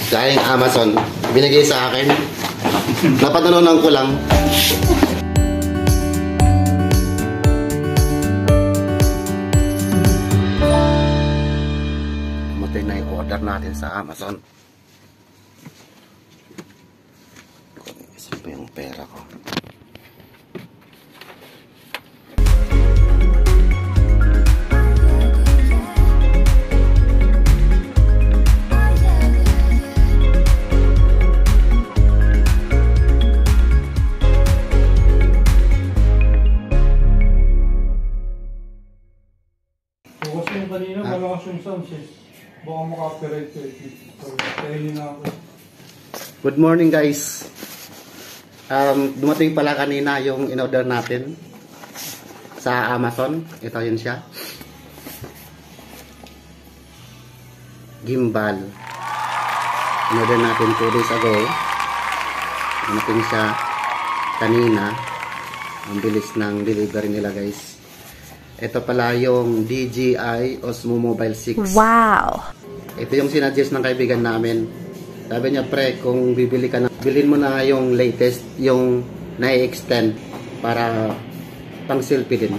Galing Amazon. Binigay sa akin. Napatalunan ko lang. Matay na yung order natin sa Amazon. Kasi pa yung pera ko. Kanina malakas yung sounds eh. Baka maka-operate ko eh. Kainin na ako. Good morning guys. Dumating pala kanina yung in-order natin sa Amazon. Ito yun siya. Gimbal. In-order natin 2 days ago. Dumating siya kanina. Ang bilis ng delivery nila guys. Ito pala yung DJI Osmo Mobile 6. Wow! Ito yung sinuggest ng kaibigan namin. Sabi niya, pre, kung bibili ka na, bilhin mo na yung latest, yung na-extend para pang selfie din.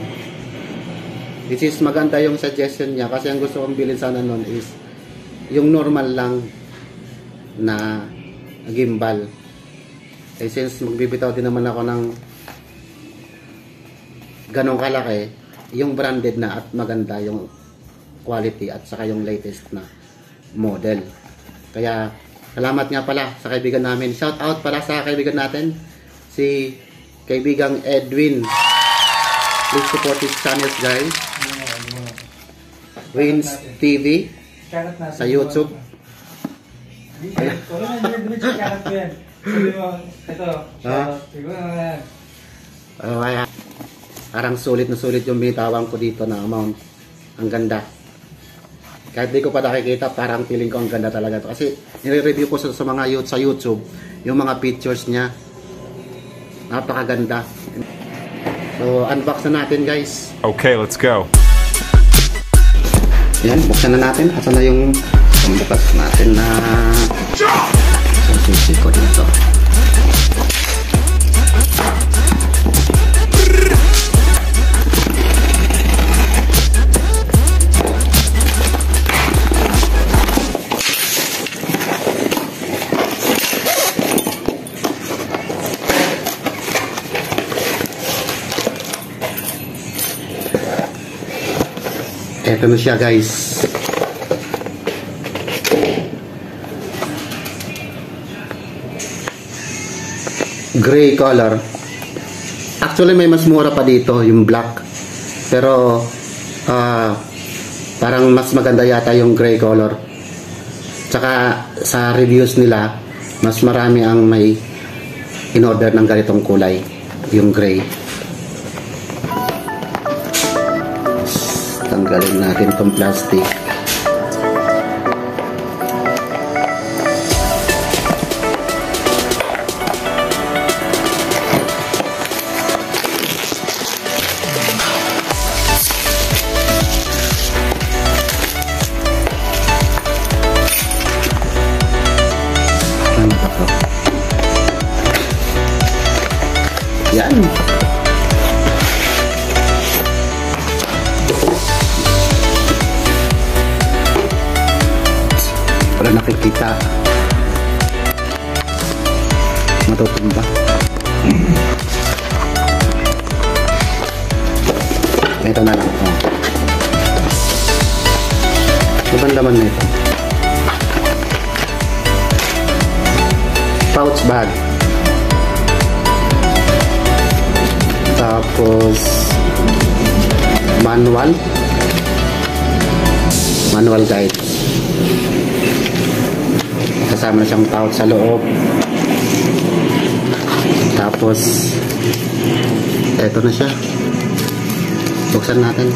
This is maganda yung suggestion niya kasi ang gusto kong bilhin sana nun is yung normal lang na gimbal. Eh since magbibitaw din naman ako ng ganong kalaki, yung branded na at maganda yung quality at saka yung latest na model. Kaya salamat nga pala sa kaibigan namin. Shout out pala sa kaibigan natin, si kaibigang Edwin. Please support his channels guys. Wins TV sa YouTube. Parang sulit na sulit yung binitawan ko dito na amount. Ang ganda. Kahit di ko pa nakikita, parang feeling ko ang ganda talaga to. Kasi nire-review ko sa mga youth sa YouTube, yung mga pictures niya. Napakaganda. So, unbox na natin guys. Okay, let's go. Yan, buksan na natin. Asa na yung pambukas natin na susi ko dito. Ito na siya guys. Gray color. Actually may mas mura pa dito yung black. Pero parang mas maganda yata yung gray color. Tsaka sa reviews nila mas marami ang may in-order ng ganitong kulay, yung gray. Tanggalin natin itong plastic. Ano ba ito? Yan. Para nakikita matutumba. Ito na lang. Ano ba laman na ito? Pouch bag. Tapos manual guide. Kasama na siyang pouch sa loob. Tapos eto na siya. Buksan natin.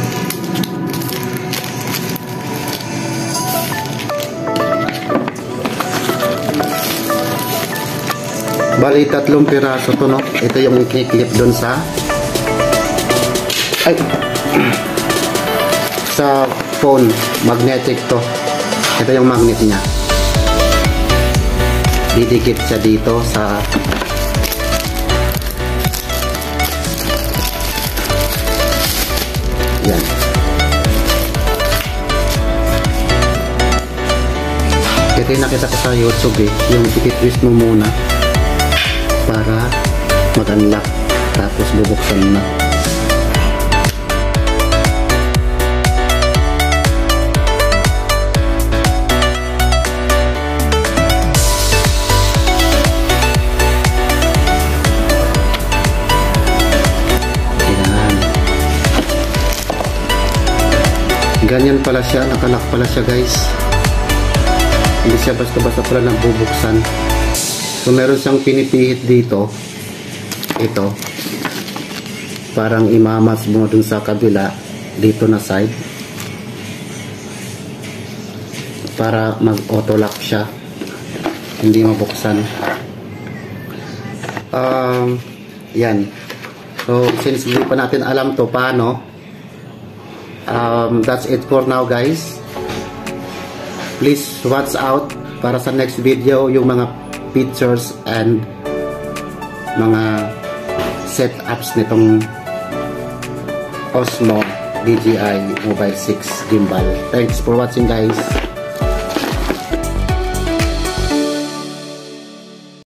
Bali 3 piraso to, no? Ito yung i-clip doon sa sa phone. Magnetic to. Ito yung magnet niya. didikit siya dito sa yan. Ito yung nakita ko sa YouTube yung i-twist mo muna para mag-unlock tapos bubuksan na. Ganyan pala siya, nakalock pala siya guys. Hindi siya basta-basta pala nagbubuksan. So meron siyang pinipihit dito. Ito. Parang imamas mo dun sa kabila. Dito na side. Para mag-auto lock siya. Hindi mabuksan. Yan. So since hindi pa natin alam to paano, that's it for now guys. Please watch out para sa next video yung mga pictures and mga setups nitong Osmo DJI Mobile 6 gimbal. Thanks for watching guys.